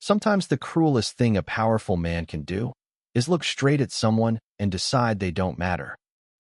Sometimes the cruelest thing a powerful man can do is look straight at someone and decide they don't matter.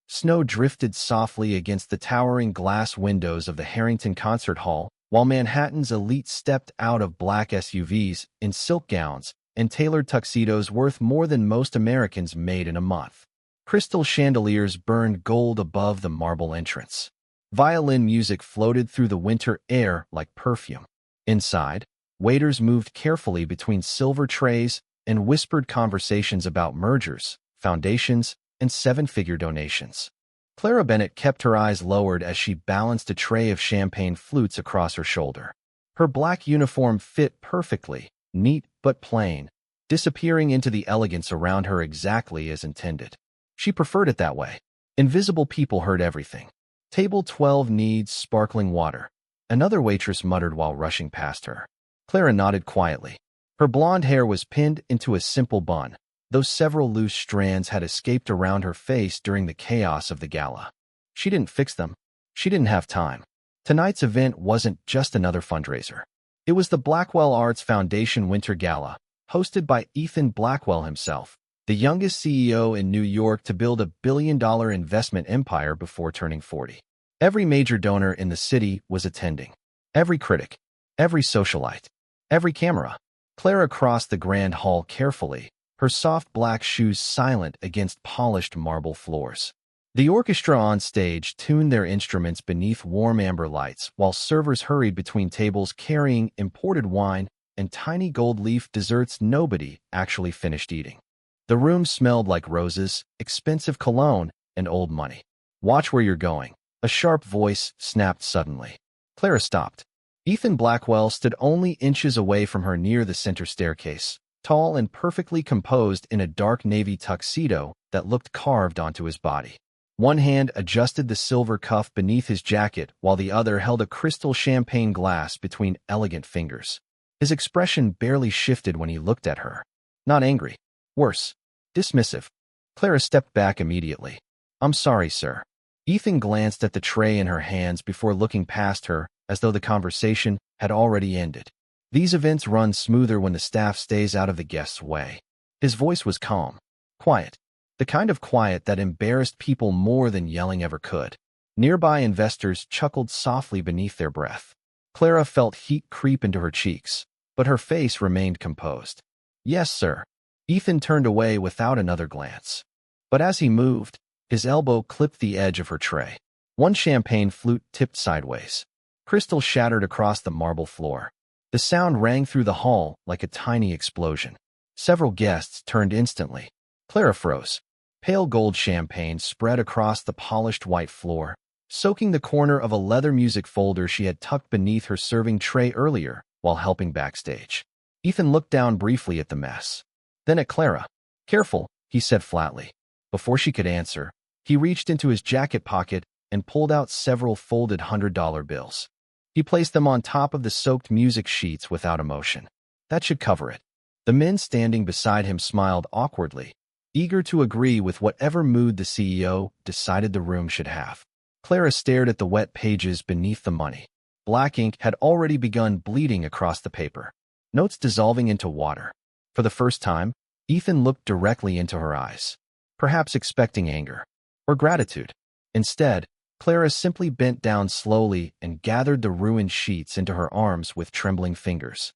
Snow drifted softly against the towering glass windows of the Harrington Concert Hall, while Manhattan's elite stepped out of black SUVs in silk gowns and tailored tuxedos worth more than most Americans made in a month. Crystal chandeliers burned gold above the marble entrance. Violin music floated through the winter air like perfume. Inside, waiters moved carefully between silver trays and whispered conversations about mergers, foundations, and seven-figure donations. Clara Bennett kept her eyes lowered as she balanced a tray of champagne flutes across her shoulder. Her black uniform fit perfectly, neat but plain, disappearing into the elegance around her exactly as intended. She preferred it that way. Invisible people heard everything. Table 12 needs sparkling water, another waitress muttered while rushing past her. Clara nodded quietly. Her blonde hair was pinned into a simple bun, though several loose strands had escaped around her face during the chaos of the gala. She didn't fix them. She didn't have time. Tonight's event wasn't just another fundraiser. It was the Blackwell Arts Foundation Winter Gala, hosted by Ethan Blackwell himself, the youngest CEO in New York to build a billion-dollar investment empire before turning 40. Every major donor in the city was attending. Every critic, every socialite, every camera. Clara crossed the grand hall carefully, her soft black shoes silent against polished marble floors. The orchestra on stage tuned their instruments beneath warm amber lights while servers hurried between tables carrying imported wine and tiny gold leaf desserts nobody actually finished eating. The room smelled like roses, expensive cologne, and old money. "Watch where you're going," a sharp voice snapped suddenly. Clara stopped. Ethan Blackwell stood only inches away from her near the center staircase, tall and perfectly composed in a dark navy tuxedo that looked carved onto his body. One hand adjusted the silver cuff beneath his jacket while the other held a crystal champagne glass between elegant fingers. His expression barely shifted when he looked at her. Not angry. Worse, dismissive. Clara stepped back immediately. "I'm sorry, sir." Ethan glanced at the tray in her hands before looking past her, as though the conversation had already ended. These events run smoother when the staff stays out of the guest's way. His voice was calm, quiet, the kind of quiet that embarrassed people more than yelling ever could. Nearby investors chuckled softly beneath their breath. Clara felt heat creep into her cheeks, but her face remained composed. "Yes, sir." Ethan turned away without another glance. But as he moved, his elbow clipped the edge of her tray. One champagne flute tipped sideways. Crystal shattered across the marble floor. The sound rang through the hall like a tiny explosion. Several guests turned instantly. Clara froze. Pale gold champagne spread across the polished white floor, soaking the corner of a leather music folder she had tucked beneath her serving tray earlier while helping backstage. Ethan looked down briefly at the mess. Then at Clara. "Careful," he said flatly. Before she could answer, he reached into his jacket pocket and pulled out several folded $100 bills. He placed them on top of the soaked music sheets without emotion. That should cover it. The men standing beside him smiled awkwardly, eager to agree with whatever mood the CEO decided the room should have. Clara stared at the wet pages beneath the money. Black ink had already begun bleeding across the paper, notes dissolving into water. For the first time, Ethan looked directly into her eyes, perhaps expecting anger or gratitude. Instead, Clara simply bent down slowly and gathered the ruined sheets into her arms with trembling fingers.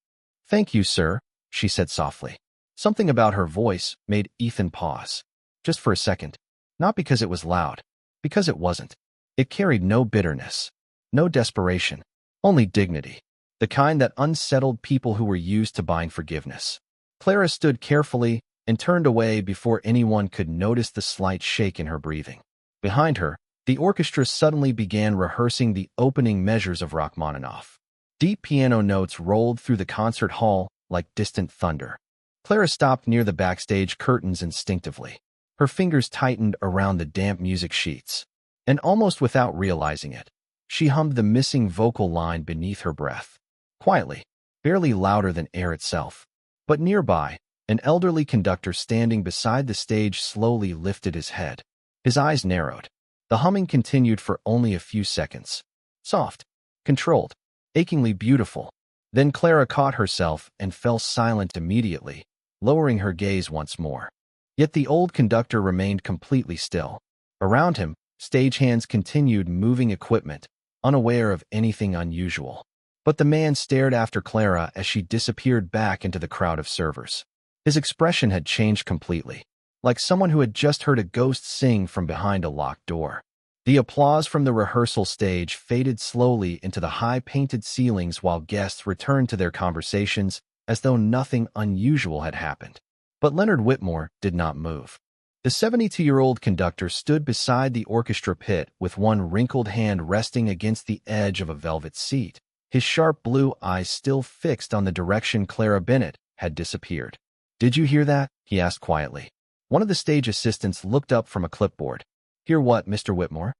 "Thank you, sir," she said softly. Something about her voice made Ethan pause. Just for a second. Not because it was loud, because it wasn't. It carried no bitterness, no desperation, only dignity, the kind that unsettled people who were used to buying forgiveness. Clara stood carefully and turned away before anyone could notice the slight shake in her breathing. Behind her, the orchestra suddenly began rehearsing the opening measures of Rachmaninoff. Deep piano notes rolled through the concert hall like distant thunder. Clara stopped near the backstage curtains instinctively. Her fingers tightened around the damp music sheets, and almost without realizing it, she hummed the missing vocal line beneath her breath. Quietly, barely louder than air itself. But nearby, an elderly conductor standing beside the stage slowly lifted his head. His eyes narrowed. The humming continued for only a few seconds. Soft, controlled, achingly beautiful. Then Clara caught herself and fell silent immediately, lowering her gaze once more. Yet the old conductor remained completely still. Around him, stagehands continued moving equipment, unaware of anything unusual. But the man stared after Clara as she disappeared back into the crowd of servers. His expression had changed completely, like someone who had just heard a ghost sing from behind a locked door. The applause from the rehearsal stage faded slowly into the high-painted ceilings while guests returned to their conversations as though nothing unusual had happened. But Leonard Whitmore did not move. The 72-year-old conductor stood beside the orchestra pit with one wrinkled hand resting against the edge of a velvet seat, his sharp blue eyes still fixed on the direction Clara Bennett had disappeared. "Did you hear that?" he asked quietly. One of the stage assistants looked up from a clipboard. "Hear what, Mr. Whitmore?"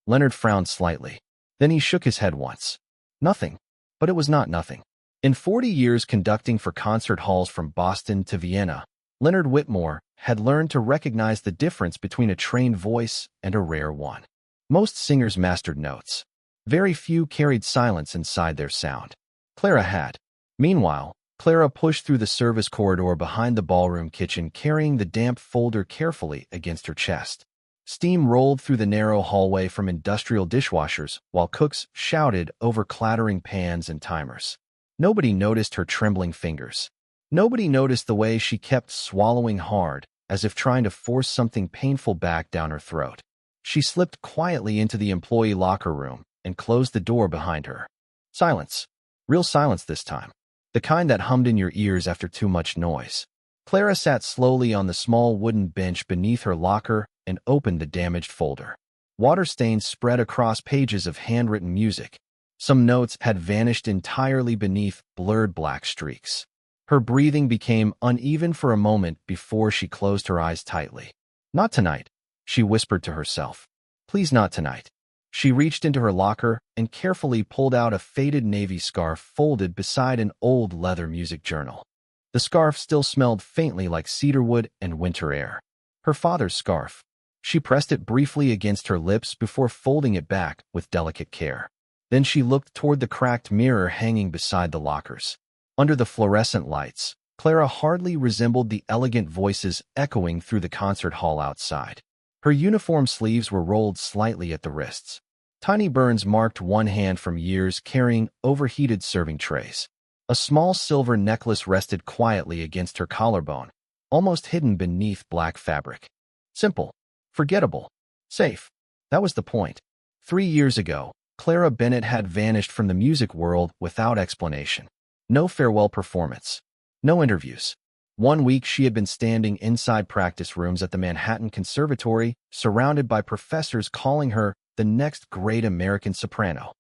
Leonard frowned slightly. Then he shook his head once. Nothing. But it was not nothing. In 40 years conducting for concert halls from Boston to Vienna, Leonard Whitmore had learned to recognize the difference between a trained voice and a rare one. Most singers mastered notes. Very few carried silence inside their sound. Clara had. Meanwhile, Clara pushed through the service corridor behind the ballroom kitchen, carrying the damp folder carefully against her chest. Steam rolled through the narrow hallway from industrial dishwashers, while cooks shouted over clattering pans and timers. Nobody noticed her trembling fingers. Nobody noticed the way she kept swallowing hard, as if trying to force something painful back down her throat. She slipped quietly into the employee locker room and closed the door behind her. Silence. Real silence this time. The kind that hummed in your ears after too much noise. Clara sat slowly on the small wooden bench beneath her locker and opened the damaged folder. Water stains spread across pages of handwritten music. Some notes had vanished entirely beneath blurred black streaks. Her breathing became uneven for a moment before she closed her eyes tightly. "Not tonight," she whispered to herself. "Please not tonight." She reached into her locker and carefully pulled out a faded navy scarf folded beside an old leather music journal. The scarf still smelled faintly like cedarwood and winter air. Her father's scarf. She pressed it briefly against her lips before folding it back with delicate care. Then she looked toward the cracked mirror hanging beside the lockers. Under the fluorescent lights, Clara hardly resembled the elegant voices echoing through the concert hall outside. Her uniform sleeves were rolled slightly at the wrists. Tiny burns marked one hand from years carrying overheated serving trays. A small silver necklace rested quietly against her collarbone, almost hidden beneath black fabric. Simple. Forgettable. Safe. That was the point. 3 years ago, Clara Bennett had vanished from the music world without explanation. No farewell performance. No interviews. 1 week she had been standing inside practice rooms at the Manhattan Conservatory, surrounded by professors calling her the next great American soprano.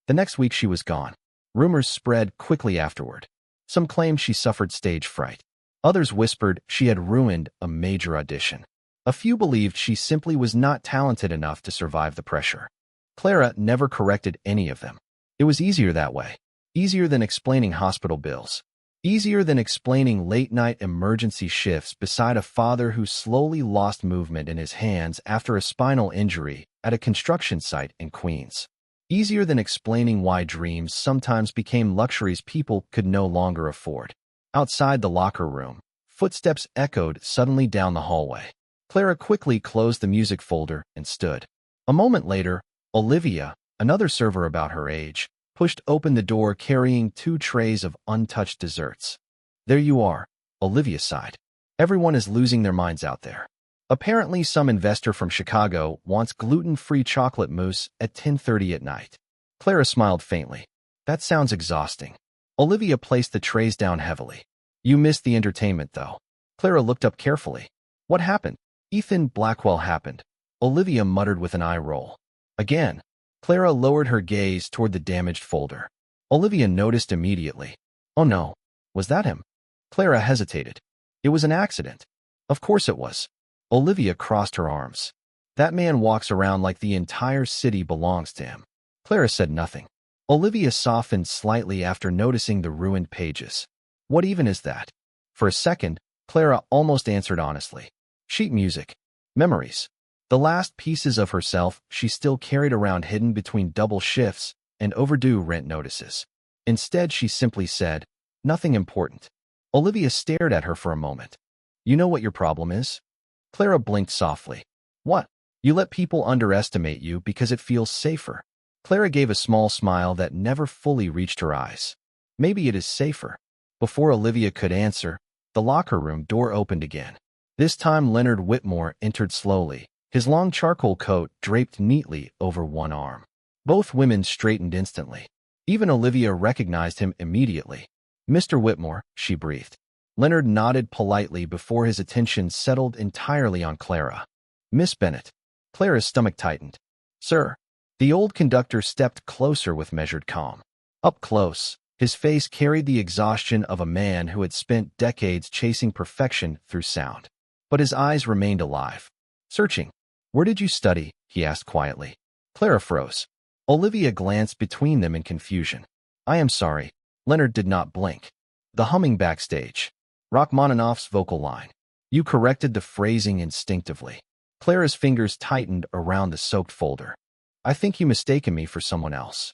The next week she was gone. Rumors spread quickly afterward. Some claimed she suffered stage fright. Others whispered she had ruined a major audition. A few believed she simply was not talented enough to survive the pressure. Clara never corrected any of them. It was easier that way. Easier than explaining hospital bills. Easier than explaining late-night emergency shifts beside a father who slowly lost movement in his hands after a spinal injury at a construction site in Queens. Easier than explaining why dreams sometimes became luxuries people could no longer afford. Outside the locker room, footsteps echoed suddenly down the hallway. Clara quickly closed the music folder and stood. A moment later, Olivia, another server about her age, pushed open the door carrying 2 trays of untouched desserts. "There you are," Olivia sighed. "Everyone is losing their minds out there. Apparently some investor from Chicago wants gluten-free chocolate mousse at 10:30 at night." Clara smiled faintly. "That sounds exhausting." Olivia placed the trays down heavily. "You missed the entertainment, though." Clara looked up carefully. "What happened?" "Ethan Blackwell happened," Olivia muttered with an eye roll. Again, Clara lowered her gaze toward the damaged folder. Olivia noticed immediately. "Oh no, was that him?" Clara hesitated. "It was an accident." "Of course it was." Olivia crossed her arms. "That man walks around like the entire city belongs to him." Clara said nothing. Olivia softened slightly after noticing the ruined pages. "What even is that?" For a second, Clara almost answered honestly. "Sheet music. Memories." The last pieces of herself she still carried around hidden between double shifts and overdue rent notices. Instead, she simply said, "Nothing important." Olivia stared at her for a moment. "You know what your problem is?" Clara blinked softly. "What?" "You let people underestimate you because it feels safer." Clara gave a small smile that never fully reached her eyes. "Maybe it is safer." Before Olivia could answer, the locker room door opened again. This time Leonard Whitmore entered slowly, his long charcoal coat draped neatly over one arm. Both women straightened instantly. Even Olivia recognized him immediately. "Mr. Whitmore," she breathed. Leonard nodded politely before his attention settled entirely on Clara. "Miss Bennet." Clara's stomach tightened. "Sir." The old conductor stepped closer with measured calm. Up close, his face carried the exhaustion of a man who had spent decades chasing perfection through sound. But his eyes remained alive. "Searching." "Where did you study?" he asked quietly. Clara froze. Olivia glanced between them in confusion. "I am sorry." Leonard did not blink. "The humming backstage." Rachmaninoff's vocal line. You corrected the phrasing instinctively. Clara's fingers tightened around the soaked folder. "I think you mistaken me for someone else."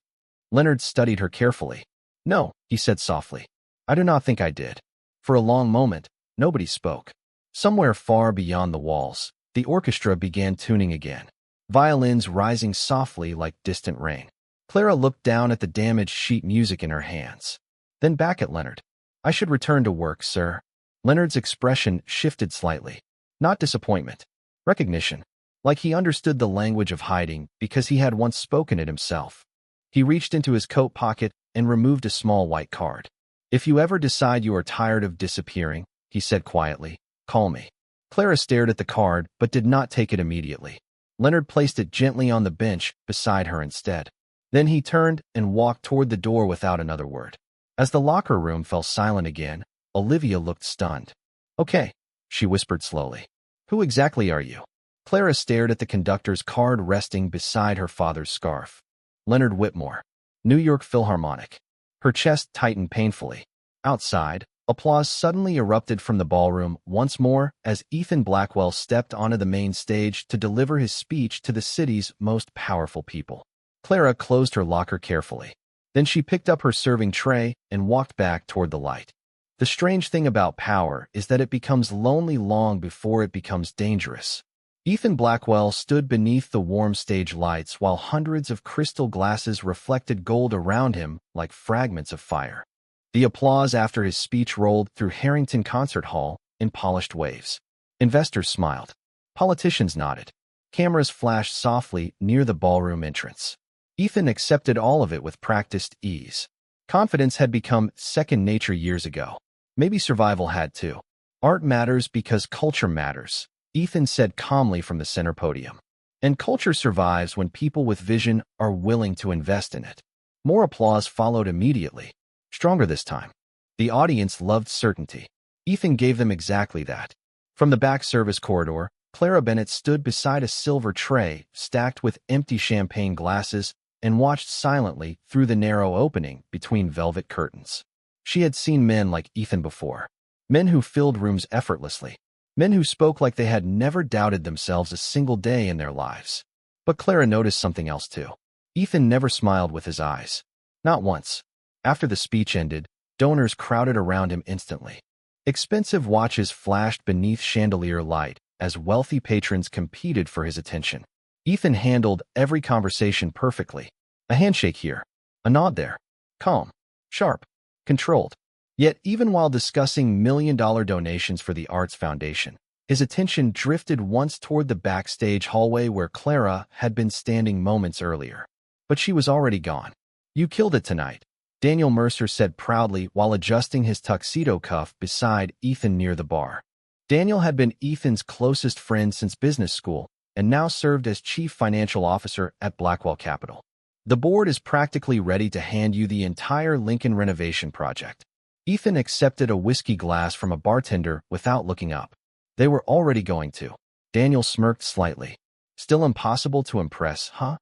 Leonard studied her carefully. "No," he said softly. "I do not think I did." For a long moment, nobody spoke. Somewhere far beyond the walls, the orchestra began tuning again, violins rising softly like distant rain. Clara looked down at the damaged sheet music in her hands, then back at Leonard. "I should return to work, sir." Leonard's expression shifted slightly. Not disappointment. Recognition. Like he understood the language of hiding because he had once spoken it himself. He reached into his coat pocket and removed a small white card. "If you ever decide you are tired of disappearing," he said quietly, "call me." Clara stared at the card but did not take it immediately. Leonard placed it gently on the bench beside her instead. Then he turned and walked toward the door without another word. As the locker room fell silent again, Olivia looked stunned. "Okay," she whispered slowly. "Who exactly are you?" Clara stared at the conductor's card resting beside her father's scarf. "Leonard Whitmore, New York Philharmonic." Her chest tightened painfully. Outside, applause suddenly erupted from the ballroom once more as Ethan Blackwell stepped onto the main stage to deliver his speech to the city's most powerful people. Clara closed her locker carefully. Then she picked up her serving tray and walked back toward the light. The strange thing about power is that it becomes lonely long before it becomes dangerous. Ethan Blackwell stood beneath the warm stage lights while hundreds of crystal glasses reflected gold around him like fragments of fire. The applause after his speech rolled through Harrington Concert Hall in polished waves. Investors smiled. Politicians nodded. Cameras flashed softly near the ballroom entrance. Ethan accepted all of it with practiced ease. Confidence had become second nature years ago. Maybe survival had too. "Art matters because culture matters," Ethan said calmly from the center podium. "And culture survives when people with vision are willing to invest in it." More applause followed immediately, stronger this time. The audience loved certainty. Ethan gave them exactly that. From the back service corridor, Clara Bennett stood beside a silver tray stacked with empty champagne glasses and watched silently through the narrow opening between velvet curtains. She had seen men like Ethan before, men who filled rooms effortlessly, men who spoke like they had never doubted themselves a single day in their lives. But Clara noticed something else too. Ethan never smiled with his eyes. Not once. After the speech ended, donors crowded around him instantly. Expensive watches flashed beneath chandelier light as wealthy patrons competed for his attention. Ethan handled every conversation perfectly. A handshake here, a nod there. Calm, sharp, controlled. Yet even while discussing million-dollar donations for the Arts Foundation, his attention drifted once toward the backstage hallway where Clara had been standing moments earlier. But she was already gone. "You killed it tonight," Daniel Mercer said proudly while adjusting his tuxedo cuff beside Ethan near the bar. Daniel had been Ethan's closest friend since business school and now served as chief financial officer at Blackwell Capital. "The board is practically ready to hand you the entire Lincoln renovation project." Ethan accepted a whiskey glass from a bartender without looking up. "They were already going to." Daniel smirked slightly. "Still impossible to impress, huh?"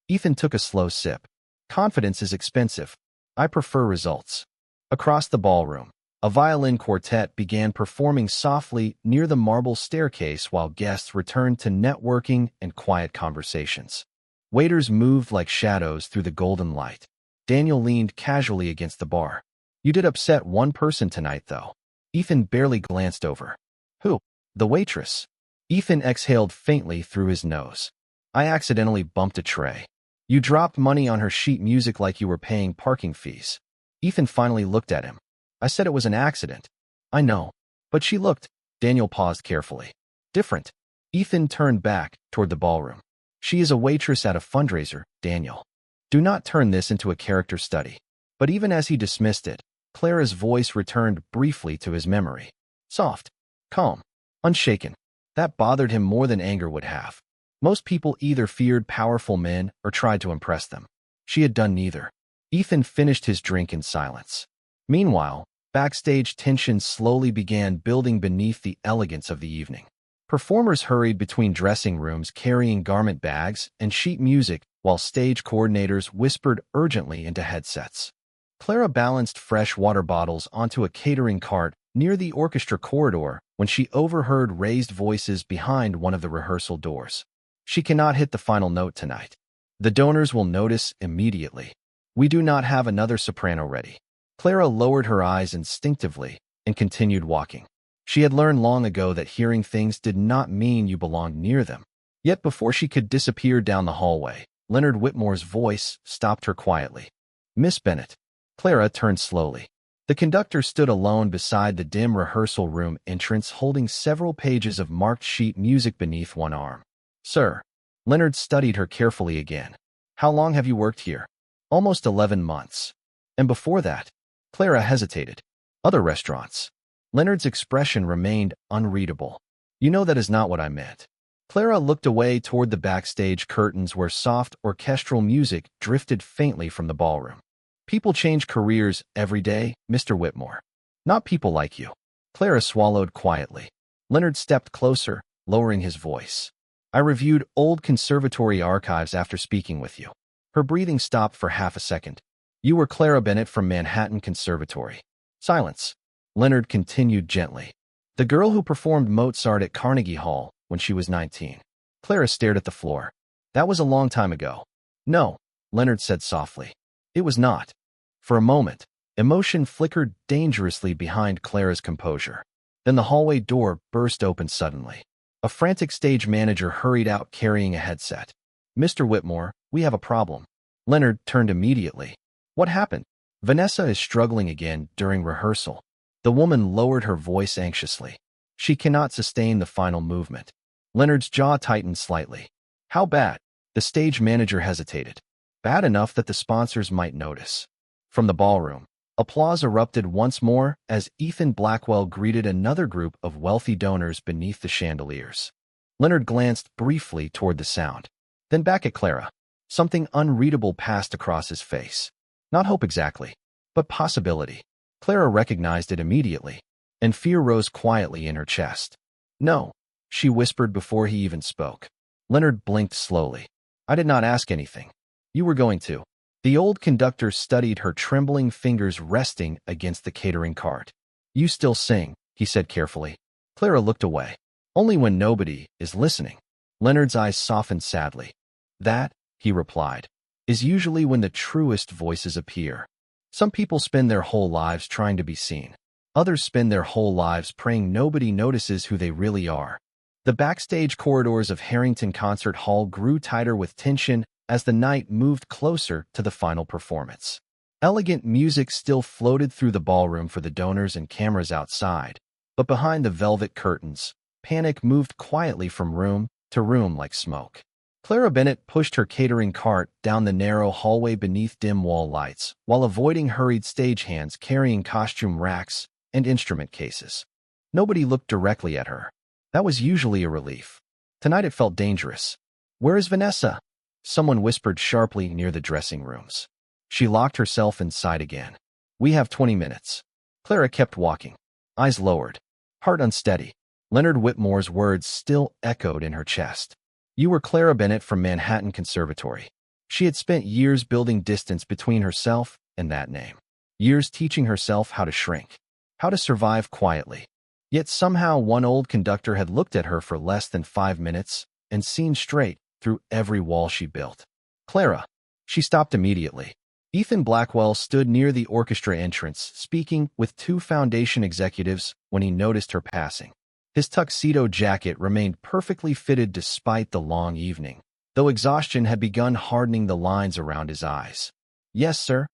Ethan took a slow sip. "Confidence is expensive. I prefer results." Across the ballroom, a violin quartet began performing softly near the marble staircase while guests returned to networking and quiet conversations. Waiters moved like shadows through the golden light. Daniel leaned casually against the bar. You did upset one person tonight, though. Ethan barely glanced over. Who? The waitress. Ethan exhaled faintly through his nose. I accidentally bumped a tray. You dropped money on her sheet music like you were paying parking fees. Ethan finally looked at him. I said it was an accident. I know. But she looked. Daniel paused carefully. Different. Ethan turned back toward the ballroom. She is a waitress at a fundraiser, Daniel. Do not turn this into a character study. But even as he dismissed it, Clara's voice returned briefly to his memory. Soft, calm, unshaken. That bothered him more than anger would have. Most people either feared powerful men or tried to impress them. She had done neither. Ethan finished his drink in silence. Meanwhile, backstage tension slowly began building beneath the elegance of the evening. Performers hurried between dressing rooms carrying garment bags and sheet music while stage coordinators whispered urgently into headsets. Clara balanced fresh water bottles onto a catering cart near the orchestra corridor when she overheard raised voices behind one of the rehearsal doors. She cannot hit the final note tonight. The donors will notice immediately. We do not have another soprano ready. Clara lowered her eyes instinctively and continued walking. She had learned long ago that hearing things did not mean you belonged near them. Yet before she could disappear down the hallway, Leonard Whitmore's voice stopped her quietly. Miss Bennett. Clara turned slowly. The conductor stood alone beside the dim rehearsal room entrance holding several pages of marked sheet music beneath one arm. Sir. Leonard studied her carefully again. How long have you worked here? Almost 11 months. And before that? Clara hesitated. Other restaurants. Leonard's expression remained unreadable. You know that is not what I meant. Clara looked away toward the backstage curtains where soft orchestral music drifted faintly from the ballroom. People change careers every day, Mr. Whitmore. Not people like you. Clara swallowed quietly. Leonard stepped closer, lowering his voice. I reviewed old conservatory archives after speaking with you. Her breathing stopped for half a second. You were Clara Bennett from Manhattan Conservatory. Silence. Leonard continued gently. The girl who performed Mozart at Carnegie Hall when she was 19. Clara stared at the floor. That was a long time ago. No, Leonard said softly. It was not. For a moment, emotion flickered dangerously behind Clara's composure. Then the hallway door burst open suddenly. A frantic stage manager hurried out carrying a headset. Mr. Whitmore, we have a problem. Leonard turned immediately. What happened? Vanessa is struggling again during rehearsal. The woman lowered her voice anxiously. She cannot sustain the final movement. Leonard's jaw tightened slightly. How bad? The stage manager hesitated. Bad enough that the sponsors might notice. From the ballroom, applause erupted once more as Ethan Blackwell greeted another group of wealthy donors beneath the chandeliers. Leonard glanced briefly toward the sound, then back at Clara. Something unreadable passed across his face. Not hope exactly, but possibility. Clara recognized it immediately, and fear rose quietly in her chest. No, she whispered before he even spoke. Leonard blinked slowly. I did not ask anything. You were going to. The old conductor studied her trembling fingers resting against the catering cart. You still sing, he said carefully. Clara looked away. Only when nobody is listening. Leonard's eyes softened sadly. That, he replied, is usually when the truest voices appear. Some people spend their whole lives trying to be seen. Others spend their whole lives praying nobody notices who they really are. The backstage corridors of Harrington Concert Hall grew tighter with tension as the night moved closer to the final performance. Elegant music still floated through the ballroom for the donors and cameras outside, but behind the velvet curtains, panic moved quietly from room to room like smoke. Clara Bennett pushed her catering cart down the narrow hallway beneath dim wall lights, while avoiding hurried stagehands carrying costume racks and instrument cases. Nobody looked directly at her. That was usually a relief. Tonight it felt dangerous. Where is Vanessa? Someone whispered sharply near the dressing rooms. She locked herself inside again. We have 20 minutes. Clara kept walking, eyes lowered, heart unsteady. Leonard Whitmore's words still echoed in her chest. You were Clara Bennett from Manhattan Conservatory. She had spent years building distance between herself and that name. Years teaching herself how to shrink, how to survive quietly. Yet somehow one old conductor had looked at her for less than 5 minutes and seen straight through every wall she built. Clara. She stopped immediately. Ethan Blackwell stood near the orchestra entrance, speaking with two foundation executives when he noticed her passing. His tuxedo jacket remained perfectly fitted despite the long evening, though exhaustion had begun hardening the lines around his eyes. "Yes, sir."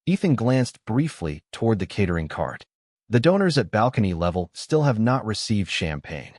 Ethan glanced briefly toward the catering cart. "The donors at balcony level still have not received champagne.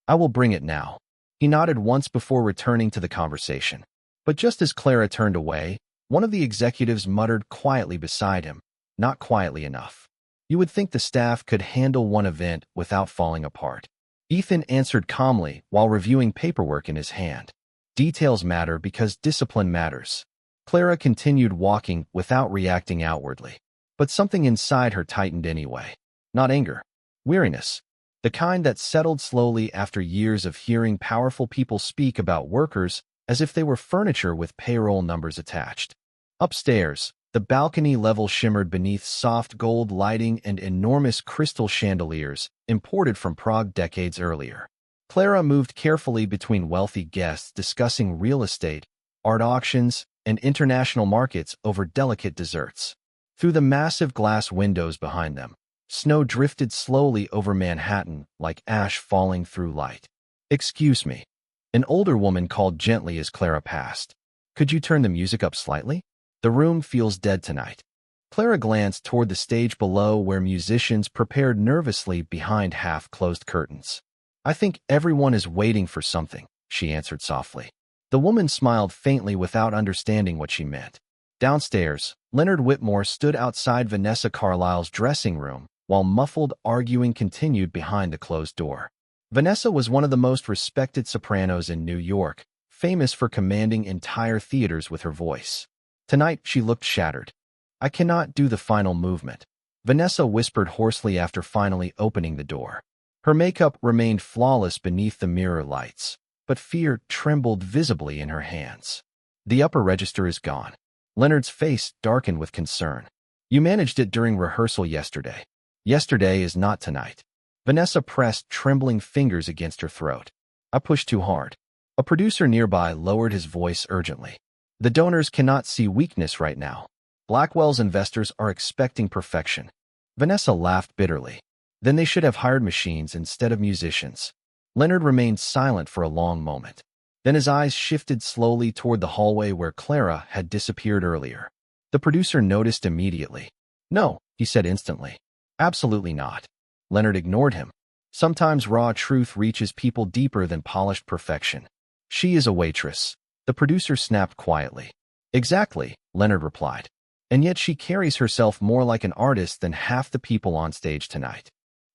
I will bring it now." He nodded once before returning to the conversation. But just as Clara turned away, one of the executives muttered quietly beside him, "Not quietly enough. You would think the staff could handle one event without falling apart." Ethan answered calmly while reviewing paperwork in his hand. "Details matter because discipline matters." Clara continued walking without reacting outwardly. But something inside her tightened anyway. Not anger. Weariness. The kind that settled slowly after years of hearing powerful people speak about workers as if they were furniture with payroll numbers attached. Upstairs, the balcony level shimmered beneath soft gold lighting and enormous crystal chandeliers imported from Prague decades earlier. Clara moved carefully between wealthy guests discussing real estate, art auctions, and international markets over delicate desserts. Through the massive glass windows behind them, snow drifted slowly over Manhattan like ash falling through light. "Excuse me." An older woman called gently as Clara passed. "Could you turn the music up slightly? The room feels dead tonight." Clara glanced toward the stage below where musicians prepared nervously behind half-closed curtains. "I think everyone is waiting for something," she answered softly. The woman smiled faintly without understanding what she meant. Downstairs, Leonard Whitmore stood outside Vanessa Carlyle's dressing room while muffled arguing continued behind the closed door. Vanessa was one of the most respected sopranos in New York, famous for commanding entire theaters with her voice. Tonight, she looked shattered. "I cannot do the final movement," Vanessa whispered hoarsely after finally opening the door. Her makeup remained flawless beneath the mirror lights, but fear trembled visibly in her hands. "The upper register is gone." Leonard's face darkened with concern. "You managed it during rehearsal yesterday. Yesterday is not tonight." Vanessa pressed trembling fingers against her throat. "I pushed too hard." A producer nearby lowered his voice urgently. "The donors cannot see weakness right now. Blackwell's investors are expecting perfection." Vanessa laughed bitterly. "Then they should have hired machines instead of musicians." Leonard remained silent for a long moment. Then his eyes shifted slowly toward the hallway where Clara had disappeared earlier. The producer noticed immediately. "No," he said instantly. "Absolutely not." Leonard ignored him. Sometimes raw truth reaches people deeper than polished perfection. "She is a waitress," the producer snapped quietly. "Exactly," Leonard replied. "And yet she carries herself more like an artist than half the people on stage tonight."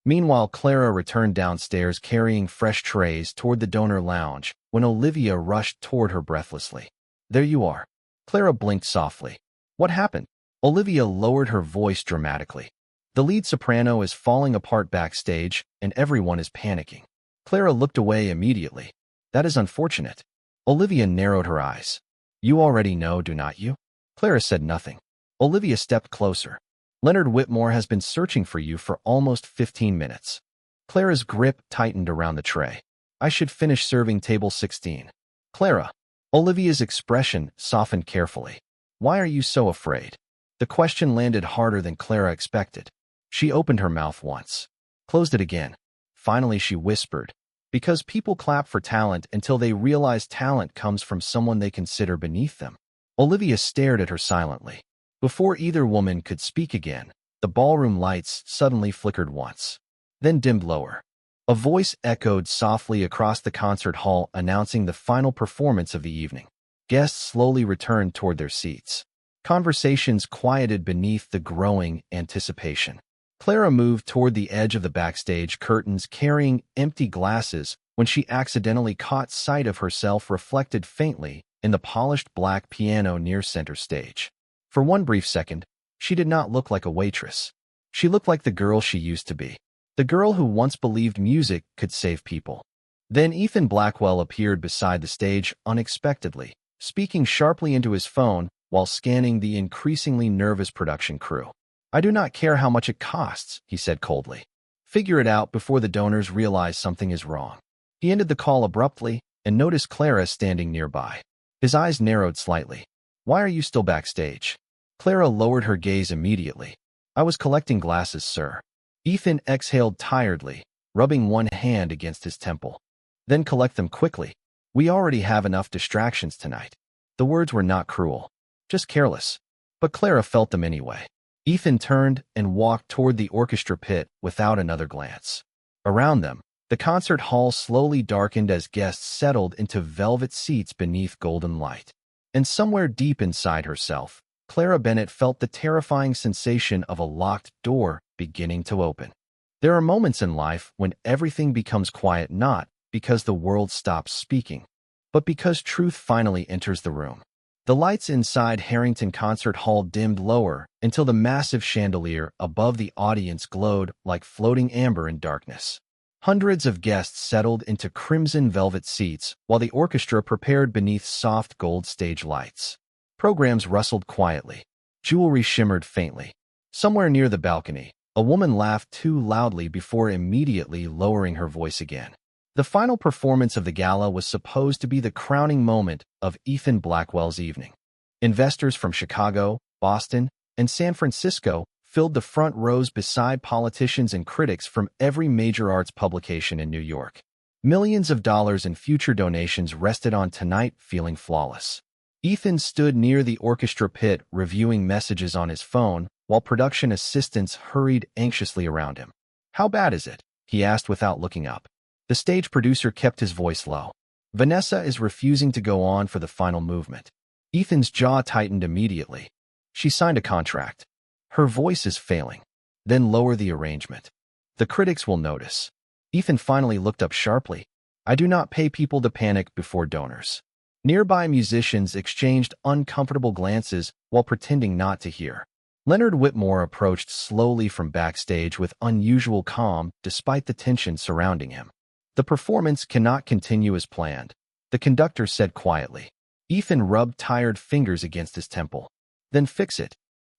Meanwhile, Clara returned downstairs carrying fresh trays toward the donor lounge when Olivia rushed toward her breathlessly. "There you are." Clara blinked softly. "What happened?" Olivia lowered her voice dramatically. "The lead soprano is falling apart backstage, and everyone is panicking." Clara looked away immediately. "That is unfortunate." Olivia narrowed her eyes. "You already know, do not you?" Clara said nothing. Olivia stepped closer. "Leonard Whitmore has been searching for you for almost 15 minutes. Clara's grip tightened around the tray. "I should finish serving table 16. "Clara." Olivia's expression softened carefully. "Why are you so afraid?" The question landed harder than Clara expected. She opened her mouth once, closed it again. Finally, she whispered, "Because people clap for talent until they realize talent comes from someone they consider beneath them." Olivia stared at her silently. Before either woman could speak again, the ballroom lights suddenly flickered once, then dimmed lower. A voice echoed softly across the concert hall announcing the final performance of the evening. Guests slowly returned toward their seats. Conversations quieted beneath the growing anticipation. Clara moved toward the edge of the backstage curtains carrying empty glasses when she accidentally caught sight of herself reflected faintly in the polished black piano near center stage. For one brief second, she did not look like a waitress. She looked like the girl she used to be. The girl who once believed music could save people. Then Ethan Blackwell appeared beside the stage unexpectedly, speaking sharply into his phone while scanning the increasingly nervous production crew. "I do not care how much it costs," he said coldly. "Figure it out before the donors realize something is wrong." He ended the call abruptly and noticed Clara standing nearby. His eyes narrowed slightly. "Why are you still backstage?" Clara lowered her gaze immediately. I was collecting glasses, sir. Ethan exhaled tiredly, rubbing one hand against his temple. Then collect them quickly. We already have enough distractions tonight. The words were not cruel, just careless. But Clara felt them anyway. Ethan turned and walked toward the orchestra pit without another glance. Around them, the concert hall slowly darkened as guests settled into velvet seats beneath golden light. And somewhere deep inside herself, Clara Bennett felt the terrifying sensation of a locked door beginning to open. There are moments in life when everything becomes quiet not because the world stops speaking, but because truth finally enters the room. The lights inside Harrington Concert Hall dimmed lower until the massive chandelier above the audience glowed like floating amber in darkness. Hundreds of guests settled into crimson velvet seats while the orchestra prepared beneath soft gold stage lights. Programs rustled quietly. Jewelry shimmered faintly. Somewhere near the balcony, a woman laughed too loudly before immediately lowering her voice again. The final performance of the gala was supposed to be the crowning moment of Ethan Blackwell's evening. Investors from Chicago, Boston, and San Francisco filled the front rows beside politicians and critics from every major arts publication in New York. Millions of dollars in future donations rested on tonight feeling flawless. Ethan stood near the orchestra pit reviewing messages on his phone while production assistants hurried anxiously around him. How bad is it? He asked without looking up. The stage producer kept his voice low. Vanessa is refusing to go on for the final movement. Ethan's jaw tightened immediately. She signed a contract. Her voice is failing. Then lower the arrangement. The critics will notice. Ethan finally looked up sharply. I do not pay people to panic before donors. Nearby musicians exchanged uncomfortable glances while pretending not to hear. Leonard Whitmore approached slowly from backstage with unusual calm despite the tension surrounding him. The performance cannot continue as planned, the conductor said quietly. Ethan rubbed tired fingers against his temple. Then fix it.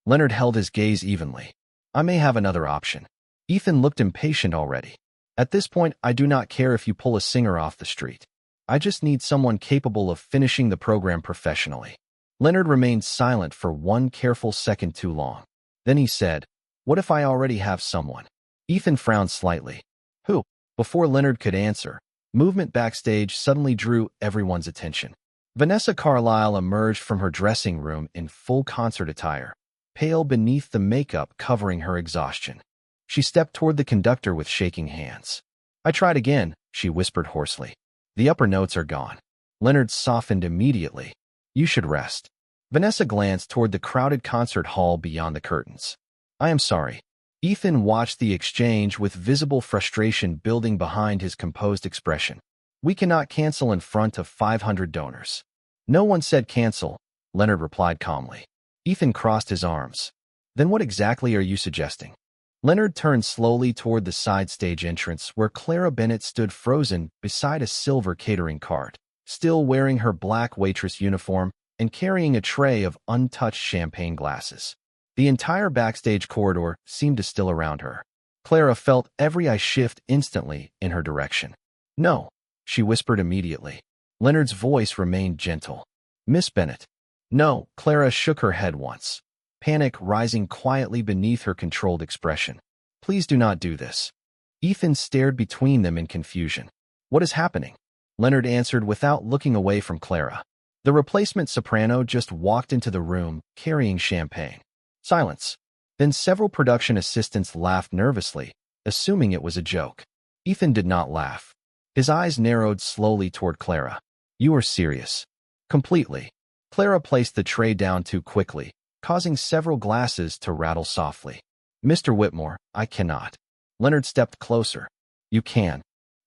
Leonard held his gaze evenly. I may have another option. Ethan looked impatient already. At this point, I do not care if you pull a singer off the street. I just need someone capable of finishing the program professionally. Leonard remained silent for one careful second too long. Then he said, what if I already have someone? Ethan frowned slightly. Who? Before Leonard could answer, movement backstage suddenly drew everyone's attention. Vanessa Carlyle emerged from her dressing room in full concert attire, pale beneath the makeup covering her exhaustion. She stepped toward the conductor with shaking hands. I tried again, she whispered hoarsely. The upper notes are gone. Leonard softened immediately. You should rest. Vanessa glanced toward the crowded concert hall beyond the curtains. I am sorry. Ethan watched the exchange with visible frustration building behind his composed expression. We cannot cancel in front of 500 donors. No one said cancel, Leonard replied calmly. Ethan crossed his arms. Then what exactly are you suggesting? Leonard turned slowly toward the side stage entrance where Clara Bennett stood frozen beside a silver catering cart, still wearing her black waitress uniform and carrying a tray of untouched champagne glasses. The entire backstage corridor seemed to still around her. Clara felt every eye shift instantly in her direction. No, she whispered immediately. Leonard's voice remained gentle. Miss Bennett. No, Clara shook her head once, panic rising quietly beneath her controlled expression. Please do not do this. Ethan stared between them in confusion. What is happening? Leonard answered without looking away from Clara. The replacement soprano just walked into the room, carrying champagne. Silence. Then several production assistants laughed nervously, assuming it was a joke. Ethan did not laugh. His eyes narrowed slowly toward Clara. You are serious. Completely. Clara placed the tray down too quickly, causing several glasses to rattle softly. Mr. Whitmore, I cannot. Leonard stepped closer. You can.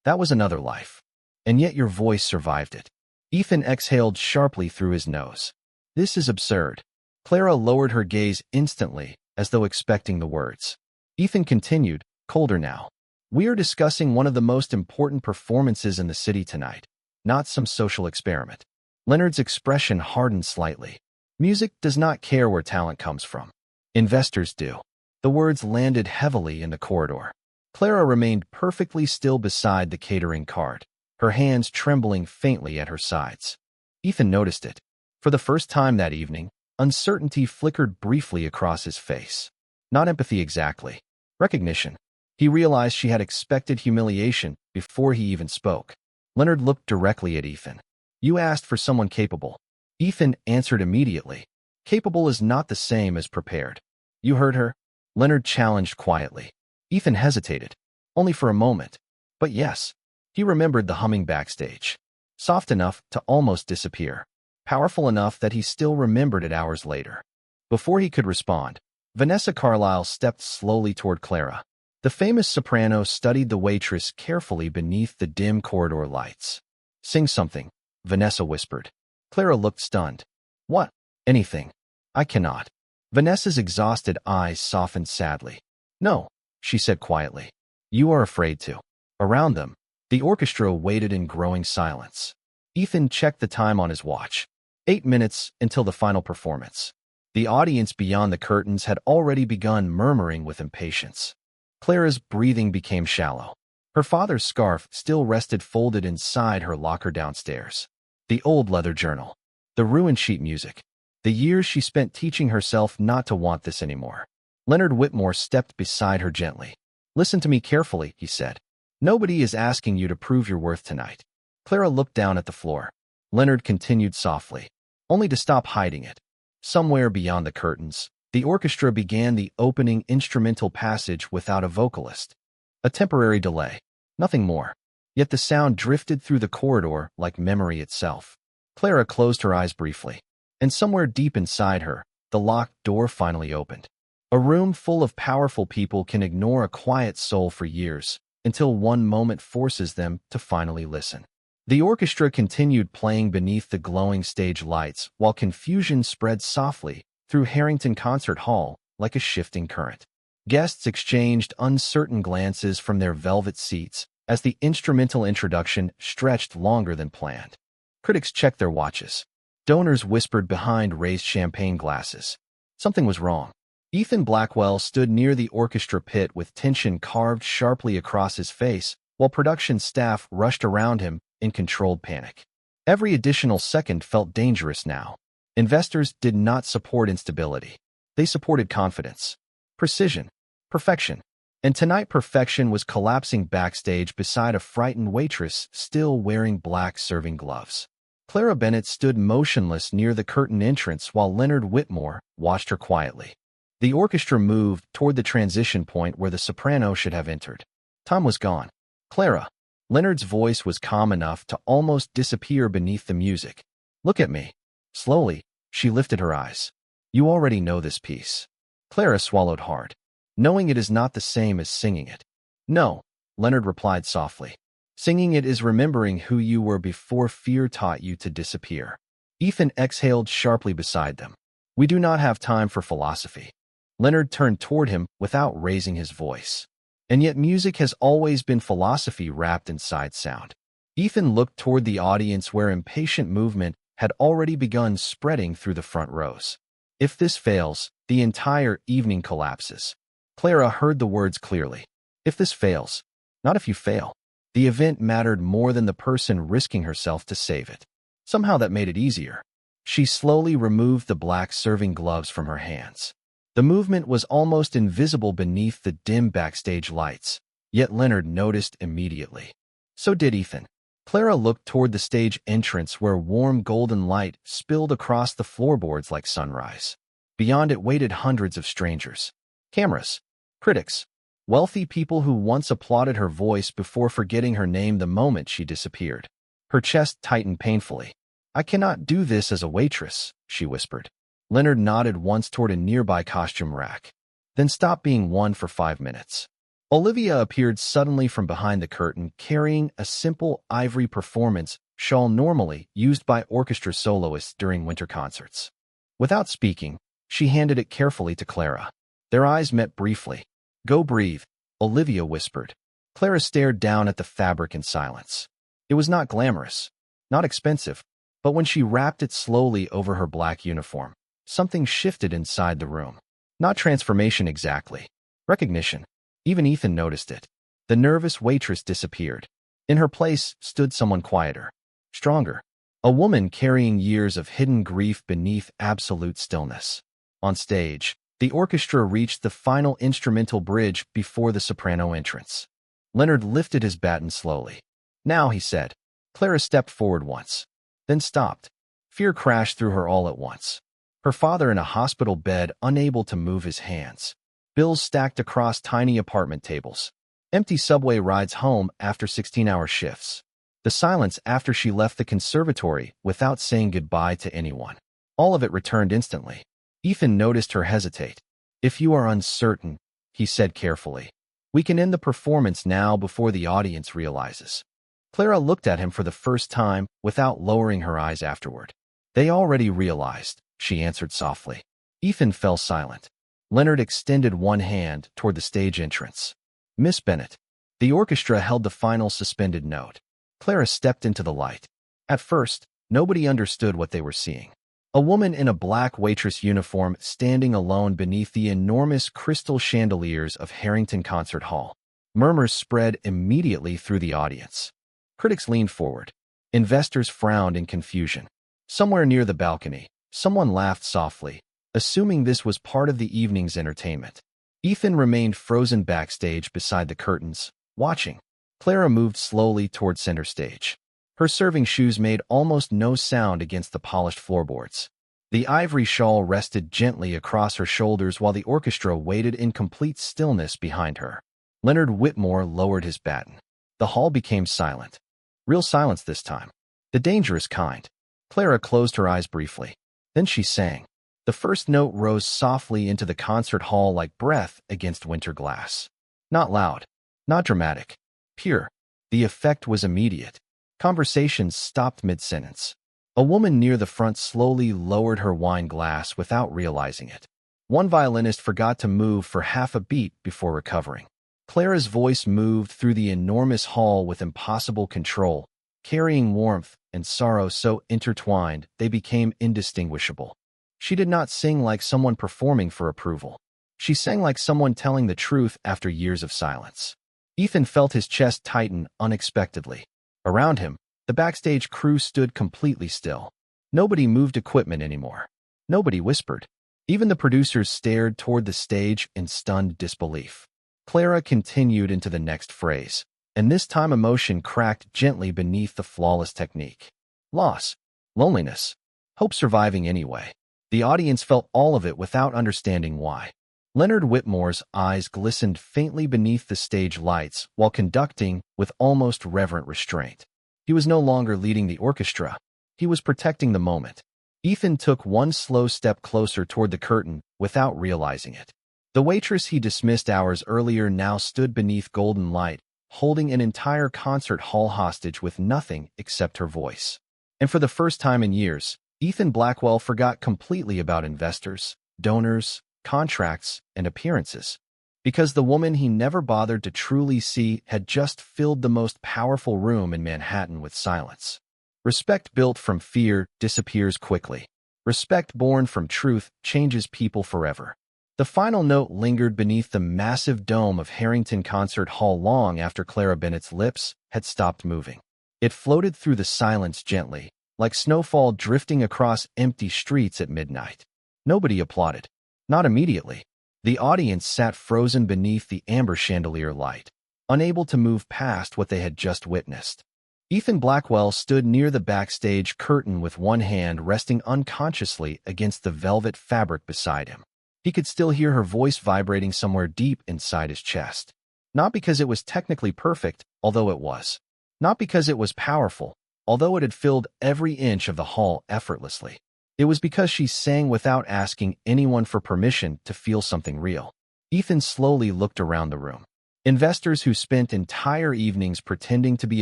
That was another life. And yet your voice survived it. Ethan exhaled sharply through his nose. This is absurd. Clara lowered her gaze instantly, as though expecting the words. Ethan continued, colder now. We are discussing one of the most important performances in the city tonight, not some social experiment. Leonard's expression hardened slightly. Music does not care where talent comes from. Investors do. The words landed heavily in the corridor. Clara remained perfectly still beside the catering cart, her hands trembling faintly at her sides. Ethan noticed it. For the first time that evening, Uncertainty flickered briefly across his face. Not empathy exactly. Recognition. He realized she had expected humiliation before he even spoke. Leonard looked directly at Ethan. You asked for someone capable. Ethan answered immediately. Capable is not the same as prepared. You heard her? Leonard challenged quietly. Ethan hesitated. Only for a moment. But yes. He remembered the humming backstage. Soft enough to almost disappear. Powerful enough that he still remembered it hours later. Before he could respond, Vanessa Carlyle stepped slowly toward Clara. The famous soprano studied the waitress carefully beneath the dim corridor lights. Sing something, Vanessa whispered. Clara looked stunned. What? Anything. I cannot. Vanessa's exhausted eyes softened sadly. No, she said quietly. You are afraid to. Around them, the orchestra waited in growing silence. Ethan checked the time on his watch. 8 minutes until the final performance. The audience beyond the curtains had already begun murmuring with impatience. Clara's breathing became shallow. Her father's scarf still rested folded inside her locker downstairs. The old leather journal. The ruined sheet music. The years she spent teaching herself not to want this anymore. Leonard Whitmore stepped beside her gently. Listen to me carefully, he said. Nobody is asking you to prove your worth tonight. Clara looked down at the floor. Leonard continued softly. Only to stop hiding it. Somewhere beyond the curtains, the orchestra began the opening instrumental passage without a vocalist. A temporary delay. Nothing more. Yet the sound drifted through the corridor like memory itself. Clara closed her eyes briefly. And somewhere deep inside her, the locked door finally opened. A room full of powerful people can ignore a quiet soul for years, until one moment forces them to finally listen. The orchestra continued playing beneath the glowing stage lights while confusion spread softly through Harrington Concert Hall like a shifting current. Guests exchanged uncertain glances from their velvet seats as the instrumental introduction stretched longer than planned. Critics checked their watches. Donors whispered behind raised champagne glasses. Something was wrong. Ethan Blackwell stood near the orchestra pit with tension carved sharply across his face, while production staff rushed around him in controlled panic. Every additional second felt dangerous now. Investors did not support instability. They supported confidence, precision, perfection. And tonight perfection was collapsing backstage beside a frightened waitress still wearing black serving gloves. Clara Bennett stood motionless near the curtain entrance while Leonard Whitmore watched her quietly. The orchestra moved toward the transition point where the soprano should have entered. Tom was gone. Clara. Leonard's voice was calm enough to almost disappear beneath the music. Look at me. Slowly, she lifted her eyes. You already know this piece. Clara swallowed hard. Knowing it is not the same as singing it. No, Leonard replied softly. Singing it is remembering who you were before fear taught you to disappear. Ethan exhaled sharply beside them. We do not have time for philosophy. Leonard turned toward him without raising his voice. And yet music has always been philosophy wrapped inside sound. Ethan looked toward the audience where impatient movement had already begun spreading through the front rows. If this fails, the entire evening collapses. Clara heard the words clearly. If this fails, not if you fail. The event mattered more than the person risking herself to save it. Somehow that made it easier. She slowly removed the black serving gloves from her hands. The movement was almost invisible beneath the dim backstage lights, yet Leonard noticed immediately. So did Ethan. Clara looked toward the stage entrance where warm golden light spilled across the floorboards like sunrise. Beyond it waited hundreds of strangers. Cameras, critics, wealthy people who once applauded her voice before forgetting her name the moment she disappeared. Her chest tightened painfully. I cannot do this as a waitress, she whispered. Leonard nodded once toward a nearby costume rack. Then stopped being one for 5 minutes. Olivia appeared suddenly from behind the curtain carrying a simple ivory performance shawl normally used by orchestra soloists during winter concerts. Without speaking, she handed it carefully to Clara. Their eyes met briefly. Go breathe, Olivia whispered. Clara stared down at the fabric in silence. It was not glamorous, not expensive, but when she wrapped it slowly over her black uniform, something shifted inside the room. Not transformation exactly. Recognition. Even Ethan noticed it. The nervous waitress disappeared. In her place stood someone quieter, stronger, A woman carrying years of hidden grief beneath absolute stillness. On stage, the orchestra reached the final instrumental bridge before the soprano entrance. Leonard lifted his baton slowly. "Now," he said. Clara stepped forward once, then stopped. Fear crashed through her all at once. Her father in a hospital bed, unable to move his hands. Bills stacked across tiny apartment tables. Empty subway rides home after 16-hour shifts. The silence after she left the conservatory without saying goodbye to anyone. All of it returned instantly. Ethan noticed her hesitate. "If you are uncertain," he said carefully, "we can end the performance now before the audience realizes." Clara looked at him for the first time without lowering her eyes afterward. "They already realized," she answered softly. Ethan fell silent. Leonard extended one hand toward the stage entrance. "Miss Bennett." The orchestra held the final suspended note. Clara stepped into the light. At first, nobody understood what they were seeing. A woman in a black waitress uniform standing alone beneath the enormous crystal chandeliers of Harrington Concert Hall. Murmurs spread immediately through the audience. Critics leaned forward. Investors frowned in confusion. Somewhere near the balcony, someone laughed softly, assuming this was part of the evening's entertainment. Ethan remained frozen backstage beside the curtains, watching. Clara moved slowly toward center stage. Her serving shoes made almost no sound against the polished floorboards. The ivory shawl rested gently across her shoulders while the orchestra waited in complete stillness behind her. Leonard Whitmore lowered his baton. The hall became silent. Real silence this time. The dangerous kind. Clara closed her eyes briefly. Then she sang. The first note rose softly into the concert hall like breath against winter glass. Not loud, not dramatic, pure. The effect was immediate. Conversations stopped mid-sentence. A woman near the front slowly lowered her wine glass without realizing it. One violinist forgot to move for half a beat before recovering. Clara's voice moved through the enormous hall with impossible control, carrying warmth and sorrow so intertwined they became indistinguishable. She did not sing like someone performing for approval. She sang like someone telling the truth after years of silence. Ethan felt his chest tighten unexpectedly. Around him, the backstage crew stood completely still. Nobody moved equipment anymore. Nobody whispered. Even the producers stared toward the stage in stunned disbelief. Clara continued into the next phrase, and this time emotion cracked gently beneath the flawless technique. Loss, loneliness, hope surviving anyway. The audience felt all of it without understanding why. Leonard Whitmore's eyes glistened faintly beneath the stage lights while conducting with almost reverent restraint. He was no longer leading the orchestra. He was protecting the moment. Ethan took one slow step closer toward the curtain without realizing it. The waitress he dismissed hours earlier now stood beneath golden light, holding an entire concert hall hostage with nothing except her voice. And for the first time in years, Ethan Blackwell forgot completely about investors, donors, contracts, and appearances. Because the woman he never bothered to truly see had just filled the most powerful room in Manhattan with silence. Respect built from fear disappears quickly. Respect born from truth changes people forever. The final note lingered beneath the massive dome of Harrington Concert Hall long after Clara Bennett's lips had stopped moving. It floated through the silence gently, like snowfall drifting across empty streets at midnight. Nobody applauded. Not immediately. The audience sat frozen beneath the amber chandelier light, unable to move past what they had just witnessed. Ethan Blackwell stood near the backstage curtain with one hand resting unconsciously against the velvet fabric beside him. He could still hear her voice vibrating somewhere deep inside his chest. Not because it was technically perfect, although it was. Not because it was powerful, although it had filled every inch of the hall effortlessly. It was because she sang without asking anyone for permission to feel something real. Ethan slowly looked around the room. Investors who spent entire evenings pretending to be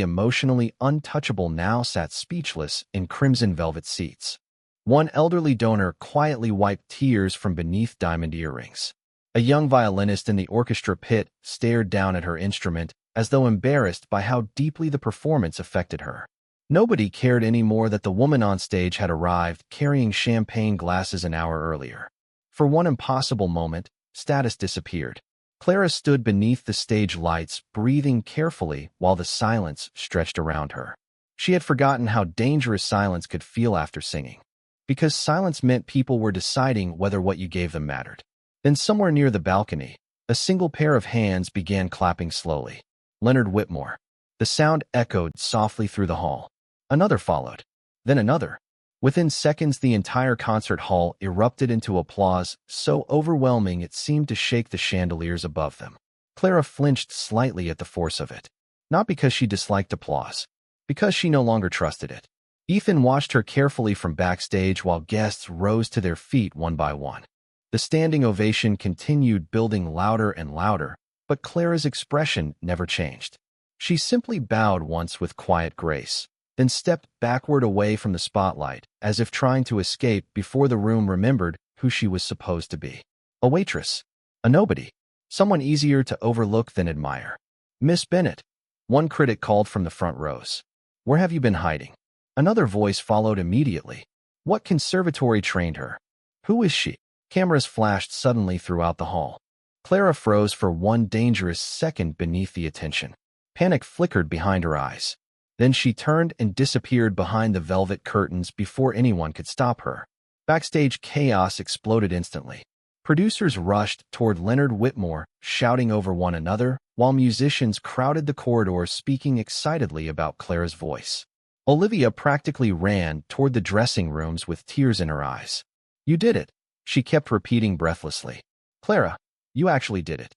emotionally untouchable now sat speechless in crimson velvet seats. One elderly donor quietly wiped tears from beneath diamond earrings. A young violinist in the orchestra pit stared down at her instrument as though embarrassed by how deeply the performance affected her. Nobody cared anymore that the woman on stage had arrived carrying champagne glasses an hour earlier. For one impossible moment, status disappeared. Clara stood beneath the stage lights, breathing carefully while the silence stretched around her. She had forgotten how dangerous silence could feel after singing. Because silence meant people were deciding whether what you gave them mattered. Then somewhere near the balcony, a single pair of hands began clapping slowly. Leonard Whitmore. The sound echoed softly through the hall. Another followed. Then another. Within seconds, the entire concert hall erupted into applause, so overwhelming it seemed to shake the chandeliers above them. Clara flinched slightly at the force of it. Not because she disliked applause, because she no longer trusted it. Ethan watched her carefully from backstage while guests rose to their feet one by one. The standing ovation continued building louder and louder, but Clara's expression never changed. She simply bowed once with quiet grace, then stepped backward away from the spotlight, as if trying to escape before the room remembered who she was supposed to be. A waitress. A nobody. Someone easier to overlook than admire. "Miss Bennett," one critic called from the front rows. "Where have you been hiding?" Another voice followed immediately. "What conservatory trained her? Who is she?" Cameras flashed suddenly throughout the hall. Clara froze for one dangerous second beneath the attention. Panic flickered behind her eyes. Then she turned and disappeared behind the velvet curtains before anyone could stop her. Backstage chaos exploded instantly. Producers rushed toward Leonard Whitmore, shouting over one another, while musicians crowded the corridors speaking excitedly about Clara's voice. Olivia practically ran toward the dressing rooms with tears in her eyes. "You did it," she kept repeating breathlessly. "Clara, you actually did it."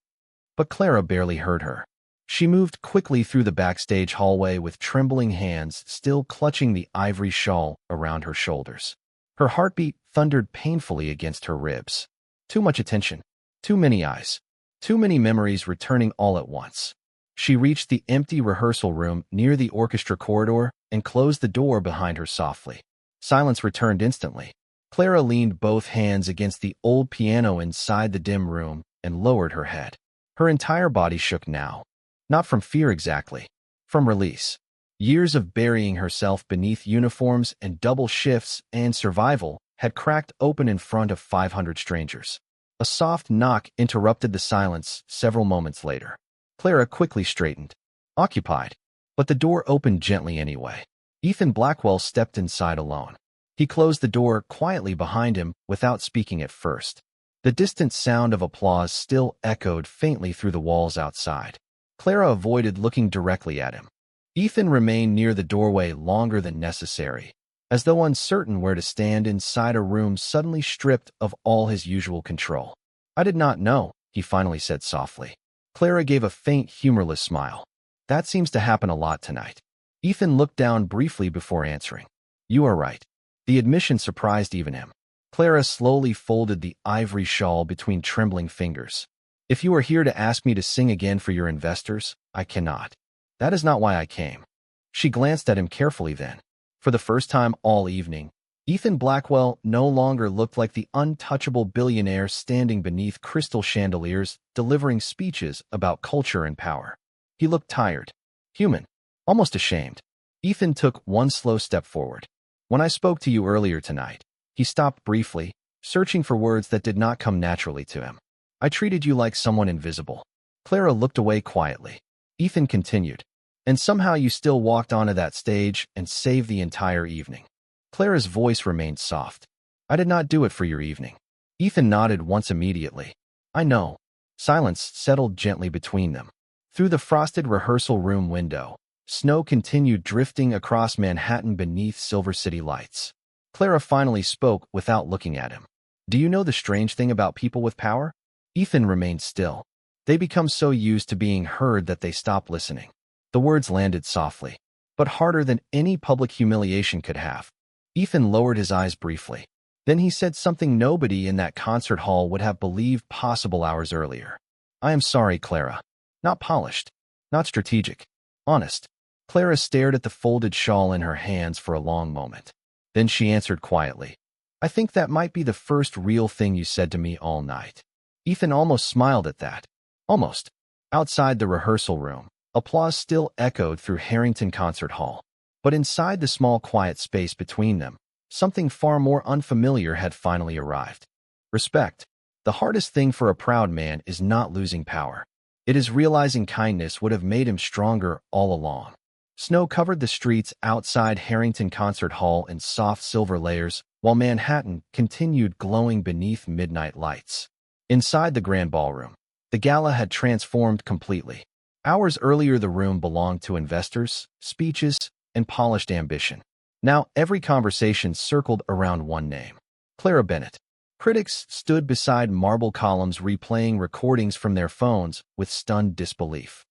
But Clara barely heard her. She moved quickly through the backstage hallway with trembling hands still clutching the ivory shawl around her shoulders. Her heartbeat thundered painfully against her ribs. Too much attention. Too many eyes. Too many memories returning all at once. She reached the empty rehearsal room near the orchestra corridor and closed the door behind her softly. Silence returned instantly. Clara leaned both hands against the old piano inside the dim room and lowered her head. Her entire body shook now. Not from fear exactly, from release. Years of burying herself beneath uniforms and double shifts and survival had cracked open in front of 500 strangers. A soft knock interrupted the silence several moments later. Clara quickly straightened. Occupied. But the door opened gently anyway. Ethan Blackwell stepped inside alone. He closed the door quietly behind him without speaking at first. The distant sound of applause still echoed faintly through the walls outside. Clara avoided looking directly at him. Ethan remained near the doorway longer than necessary, as though uncertain where to stand inside a room suddenly stripped of all his usual control. "I did not know," he finally said softly. Clara gave a faint, humorless smile. "That seems to happen a lot tonight." Ethan looked down briefly before answering. "You are right." The admission surprised even him. Clara slowly folded the ivory shawl between trembling fingers. "If you are here to ask me to sing again for your investors, I cannot. That is not why I came." She glanced at him carefully then. For the first time all evening, Ethan Blackwell no longer looked like the untouchable billionaire standing beneath crystal chandeliers delivering speeches about culture and power. He looked tired, human, almost ashamed. Ethan took one slow step forward. "When I spoke to you earlier tonight," he stopped briefly, searching for words that did not come naturally to him. "I treated you like someone invisible." Clara looked away quietly. Ethan continued. "And somehow you still walked onto that stage and saved the entire evening." Clara's voice remained soft. "I did not do it for your evening." Ethan nodded once immediately. "I know." Silence settled gently between them. Through the frosted rehearsal room window, snow continued drifting across Manhattan beneath Silver City lights. Clara finally spoke without looking at him. "Do you know the strange thing about people with power?" Ethan remained still. They become so used to being heard that they stop listening. The words landed softly, but harder than any public humiliation could have. Ethan lowered his eyes briefly. Then he said something nobody in that concert hall would have believed possible hours earlier. "I am sorry, Clara." Not polished, not strategic, honest. Clara stared at the folded shawl in her hands for a long moment. Then she answered quietly, "I think that might be the first real thing you said to me all night." Ethan almost smiled at that. Almost. Outside the rehearsal room, applause still echoed through Harrington Concert Hall. But inside the small quiet space between them, something far more unfamiliar had finally arrived. Respect. The hardest thing for a proud man is not losing power. It is realizing kindness would have made him stronger all along. Snow covered the streets outside Harrington Concert Hall in soft silver layers, while Manhattan continued glowing beneath midnight lights. Inside the grand ballroom, the gala had transformed completely. Hours earlier, the room belonged to investors, speeches, and polished ambition. Now, every conversation circled around one name: Clara Bennett. Critics stood beside marble columns replaying recordings from their phones with stunned disbelief.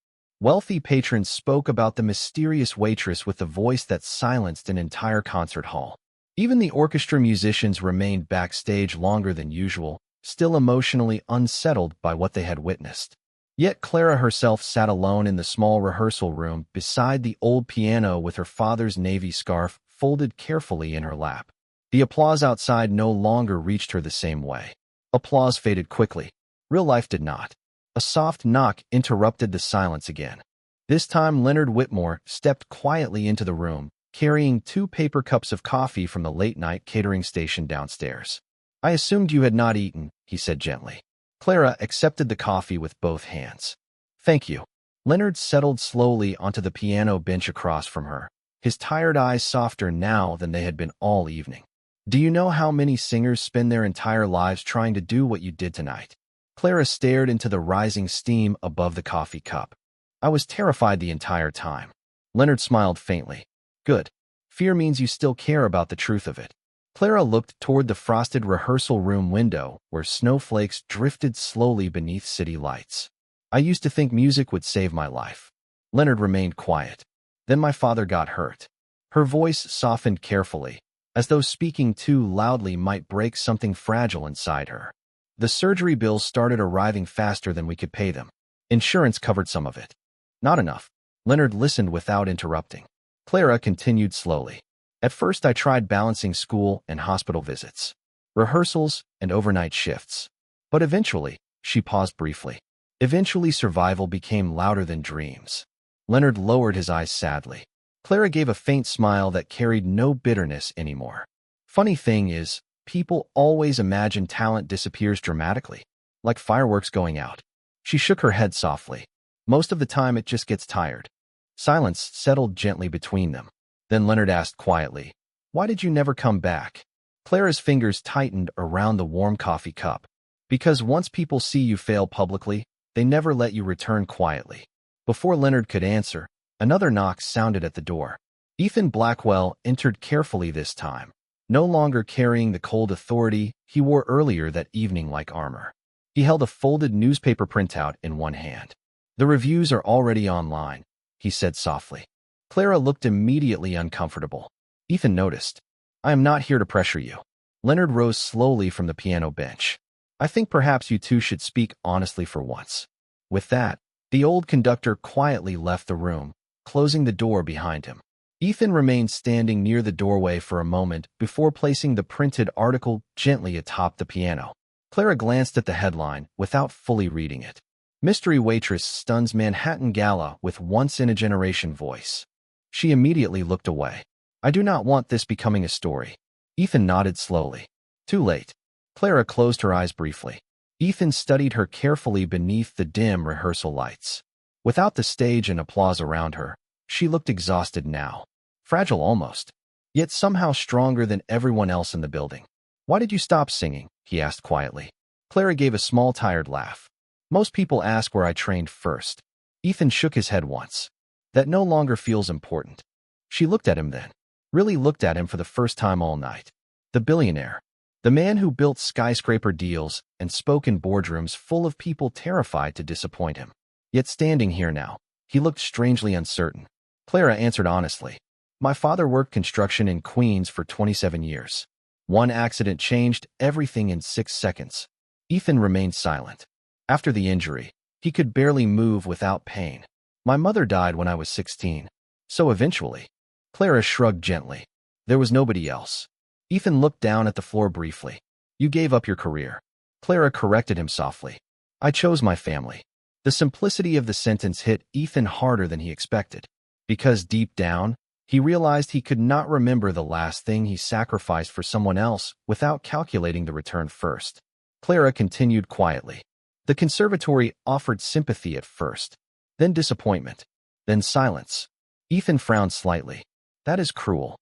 Wealthy patrons spoke about the mysterious waitress with a voice that silenced an entire concert hall. Even the orchestra musicians remained backstage longer than usual, still emotionally unsettled by what they had witnessed. Yet Clara herself sat alone in the small rehearsal room beside the old piano with her father's navy scarf folded carefully in her lap. The applause outside no longer reached her the same way. Applause faded quickly. Real life did not. A soft knock interrupted the silence again. This time Leonard Whitmore stepped quietly into the room, carrying 2 paper cups of coffee from the late-night catering station downstairs. "I assumed you had not eaten," he said gently. Clara accepted the coffee with both hands. "Thank you." Leonard settled slowly onto the piano bench across from her, his tired eyes softer now than they had been all evening. "Do you know how many singers spend their entire lives trying to do what you did tonight?" Clara stared into the rising steam above the coffee cup. "I was terrified the entire time." Leonard smiled faintly. "Good. Fear means you still care about the truth of it." Clara looked toward the frosted rehearsal room window where snowflakes drifted slowly beneath city lights. "I used to think music would save my life." Leonard remained quiet. "Then my father got hurt." Her voice softened carefully, as though speaking too loudly might break something fragile inside her. "The surgery bills started arriving faster than we could pay them. Insurance covered some of it. Not enough." Leonard listened without interrupting. Clara continued slowly. "At first I tried balancing school and hospital visits, rehearsals and overnight shifts. But eventually," she paused briefly, "eventually survival became louder than dreams." Leonard lowered his eyes sadly. Clara gave a faint smile that carried no bitterness anymore. "Funny thing is, people always imagine talent disappears dramatically, like fireworks going out." She shook her head softly. "Most of the time it just gets tired." Silence settled gently between them. Then Leonard asked quietly, "Why did you never come back?" Clara's fingers tightened around the warm coffee cup. "Because once people see you fail publicly, they never let you return quietly." Before Leonard could answer, another knock sounded at the door. Ethan Blackwell entered carefully this time, no longer carrying the cold authority he wore earlier that evening like armor. He held a folded newspaper printout in one hand. "The reviews are already online," he said softly. Clara looked immediately uncomfortable. Ethan noticed. "I am not here to pressure you." Leonard rose slowly from the piano bench. "I think perhaps you two should speak honestly for once." With that, the old conductor quietly left the room, closing the door behind him. Ethan remained standing near the doorway for a moment before placing the printed article gently atop the piano. Clara glanced at the headline without fully reading it. "Mystery Waitress Stuns Manhattan Gala with Once-in-a-Generation Voice." She immediately looked away. "I do not want this becoming a story." Ethan nodded slowly. "Too late." Clara closed her eyes briefly. Ethan studied her carefully beneath the dim rehearsal lights. Without the stage and applause around her, she looked exhausted now. Fragile almost, yet somehow stronger than everyone else in the building. "Why did you stop singing?" he asked quietly. Clara gave a small tired laugh. "Most people ask where I trained first." Ethan shook his head once. "That no longer feels important." She looked at him then. Really looked at him for the first time all night. The billionaire. The man who built skyscraper deals and spoke in boardrooms full of people terrified to disappoint him. Yet standing here now, he looked strangely uncertain. Clara answered honestly. "My father worked construction in Queens for 27 years. One accident changed everything in 6 seconds." Ethan remained silent. After the injury, he could barely move without pain. "My mother died when I was 16. So eventually." Clara shrugged gently. "There was nobody else." Ethan looked down at the floor briefly. "You gave up your career." Clara corrected him softly. "I chose my family." The simplicity of the sentence hit Ethan harder than he expected, because deep down, he realized he could not remember the last thing he sacrificed for someone else without calculating the return first. Clara continued quietly. "The conservatory offered sympathy at first, then disappointment, then silence. Ethan frowned slightly. That is cruel.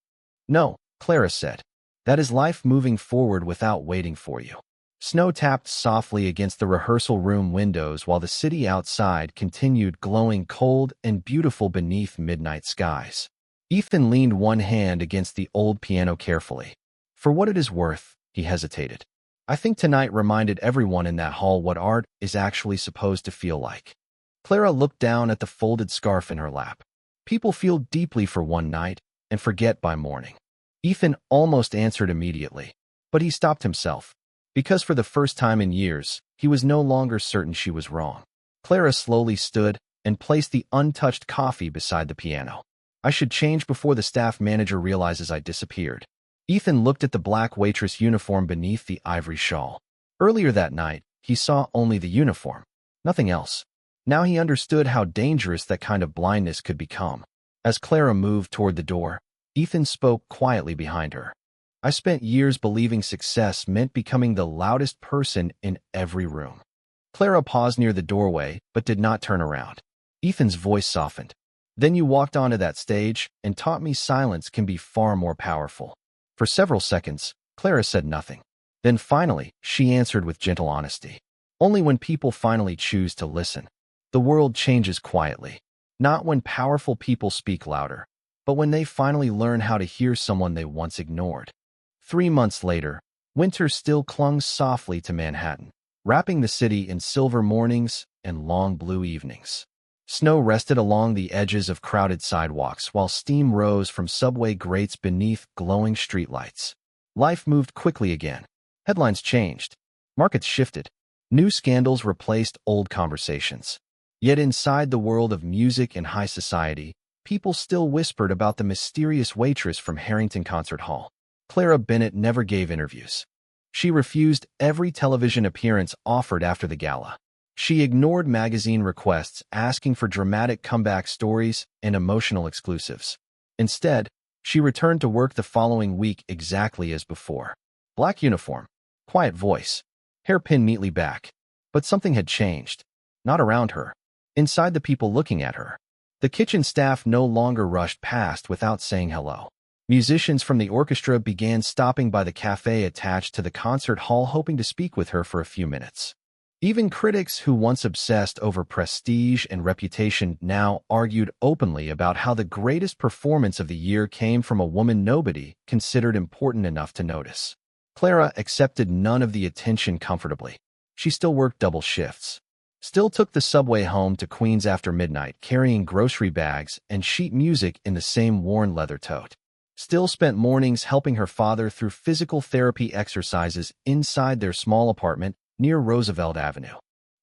No, Clara said. That is life moving forward without waiting for you. Snow tapped softly against the rehearsal room windows while the city outside continued glowing cold and beautiful beneath midnight skies. Ethan leaned one hand against the old piano carefully. For what it is worth, he hesitated. I think tonight reminded everyone in that hall what art is actually supposed to feel like. Clara looked down at the folded scarf in her lap. People feel deeply for one night and forget by morning. Ethan almost answered immediately, but he stopped himself, because for the first time in years, he was no longer certain she was wrong. Clara slowly stood and placed the untouched coffee beside the piano. I should change before the staff manager realizes I disappeared. Ethan looked at the black waitress uniform beneath the ivory shawl. Earlier that night, he saw only the uniform, nothing else. Now he understood how dangerous that kind of blindness could become. As Clara moved toward the door, Ethan spoke quietly behind her. I spent years believing success meant becoming the loudest person in every room. Clara paused near the doorway, but did not turn around. Ethan's voice softened. Then you walked onto that stage and taught me silence can be far more powerful. For several seconds, Clara said nothing. Then finally, she answered with gentle honesty. Only when people finally choose to listen. The world changes quietly. Not when powerful people speak louder, but when they finally learn how to hear someone they once ignored. 3 months later, winter still clung softly to Manhattan, wrapping the city in silver mornings and long blue evenings. Snow rested along the edges of crowded sidewalks while steam rose from subway grates beneath glowing streetlights. Life moved quickly again. Headlines changed. Markets shifted. New scandals replaced old conversations. Yet inside the world of music and high society, people still whispered about the mysterious waitress from Harrington Concert Hall. Clara Bennett never gave interviews. She refused every television appearance offered after the gala. She ignored magazine requests asking for dramatic comeback stories and emotional exclusives. Instead, she returned to work the following week exactly as before. Black uniform, quiet voice, hair pinned neatly back. But something had changed. Not around her. Inside the people looking at her. The kitchen staff no longer rushed past without saying hello. Musicians from the orchestra began stopping by the cafe attached to the concert hall hoping to speak with her for a few minutes. Even critics who once obsessed over prestige and reputation now argued openly about how the greatest performance of the year came from a woman nobody considered important enough to notice. Clara accepted none of the attention comfortably. She still worked double shifts. Still took the subway home to Queens after midnight, carrying grocery bags and sheet music in the same worn leather tote. Still spent mornings helping her father through physical therapy exercises inside their small apartment near Roosevelt Avenue.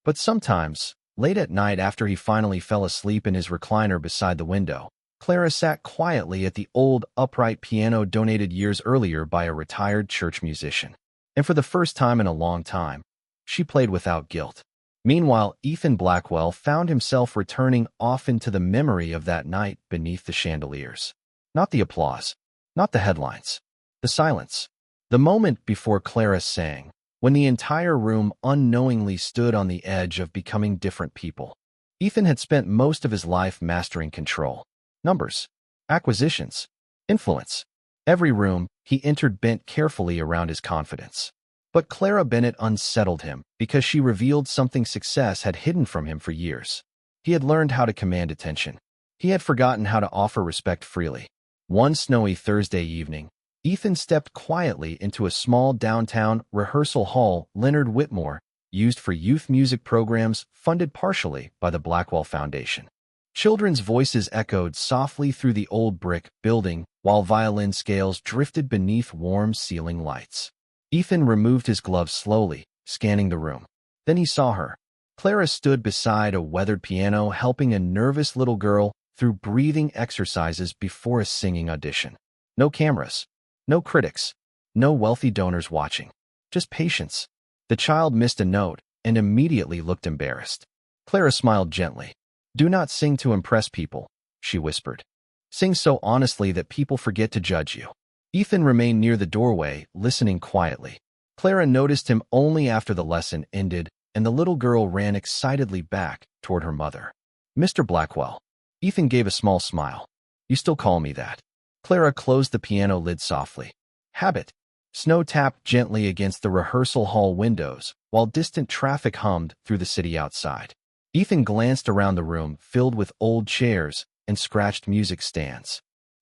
But sometimes, late at night after he finally fell asleep in his recliner beside the window, Clara sat quietly at the old upright piano donated years earlier by a retired church musician. And for the first time in a long time, she played without guilt. Meanwhile, Ethan Blackwell found himself returning often to the memory of that night beneath the chandeliers. Not the applause, not the headlines, the silence. The moment before Clara sang, when the entire room unknowingly stood on the edge of becoming different people. Ethan had spent most of his life mastering control. Numbers, acquisitions, influence. Every room he entered bent carefully around his confidence. But Clara Bennett unsettled him because she revealed something success had hidden from him for years. He had learned how to command attention. He had forgotten how to offer respect freely. One snowy Thursday evening, Ethan stepped quietly into a small downtown rehearsal hall Leonard Whitmore used for youth music programs funded partially by the Blackwell Foundation. Children's voices echoed softly through the old brick building while violin scales drifted beneath warm ceiling lights. Ethan removed his gloves slowly, scanning the room. Then he saw her. Clara stood beside a weathered piano helping a nervous little girl through breathing exercises before a singing audition. No cameras, no critics, no wealthy donors watching. Just patience. The child missed a note and immediately looked embarrassed. Clara smiled gently. "Do not sing to impress people," she whispered. "Sing so honestly that people forget to judge you." Ethan remained near the doorway, listening quietly. Clara noticed him only after the lesson ended, and the little girl ran excitedly back toward her mother. "Mr. Blackwell." Ethan gave a small smile. You still call me that. Clara closed the piano lid softly. Habit. Snow tapped gently against the rehearsal hall windows, while distant traffic hummed through the city outside. Ethan glanced around the room, filled with old chairs and scratched music stands.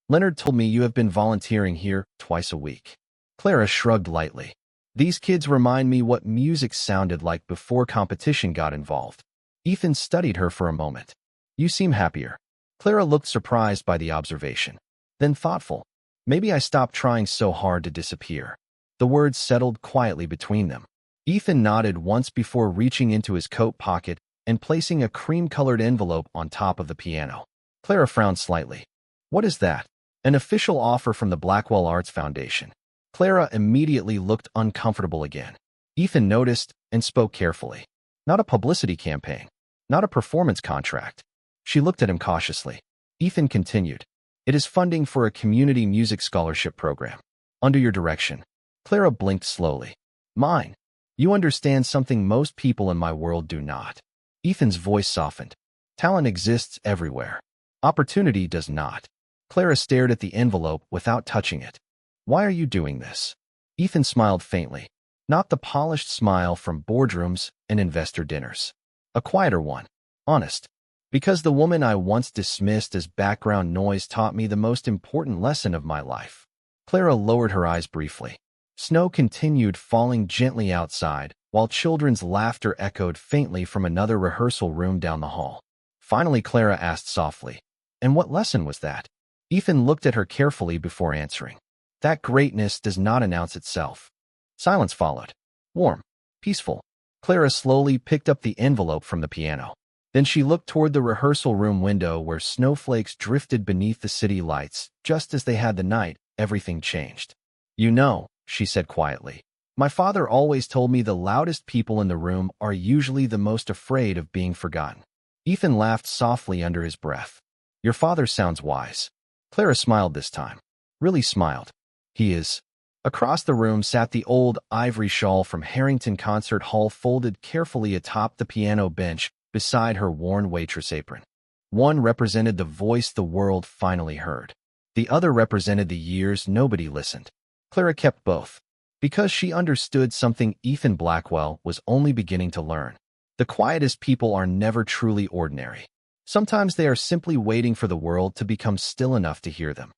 Leonard told me you have been volunteering here twice a week. Clara shrugged lightly. These kids remind me what music sounded like before competition got involved. Ethan studied her for a moment. You seem happier. Clara looked surprised by the observation, then thoughtful. Maybe I stopped trying so hard to disappear. The words settled quietly between them. Ethan nodded once before reaching into his coat pocket and placing a cream-colored envelope on top of the piano. Clara frowned slightly. What is that? An official offer from the Blackwell Arts Foundation. Clara immediately looked uncomfortable again. Ethan noticed and spoke carefully. Not a publicity campaign. Not a performance contract. She looked at him cautiously. Ethan continued. It is funding for a community music scholarship program. Under your direction. Clara blinked slowly. Mine. You understand something most people in my world do not. Ethan's voice softened. Talent exists everywhere. Opportunity does not. Clara stared at the envelope without touching it. Why are you doing this? Ethan smiled faintly. Not the polished smile from boardrooms and investor dinners. A quieter one. Honest. Because the woman I once dismissed as background noise taught me the most important lesson of my life. Clara lowered her eyes briefly. Snow continued falling gently outside, while children's laughter echoed faintly from another rehearsal room down the hall. Finally, Clara asked softly, and what lesson was that? Ethan looked at her carefully before answering. That greatness does not announce itself. Silence followed. Warm. Peaceful. Clara slowly picked up the envelope from the piano. Then she looked toward the rehearsal room window where snowflakes drifted beneath the city lights. Just as they had the night, everything changed. You know, she said quietly. My father always told me the loudest people in the room are usually the most afraid of being forgotten. Ethan laughed softly under his breath. Your father sounds wise. Clara smiled this time. Really smiled. He is. Across the room sat the old ivory shawl from Harrington Concert Hall folded carefully atop the piano bench beside her worn waitress apron. One represented the voice the world finally heard. The other represented the years nobody listened. Clara kept both, because she understood something Ethan Blackwell was only beginning to learn. The quietest people are never truly ordinary. Sometimes they are simply waiting for the world to become still enough to hear them.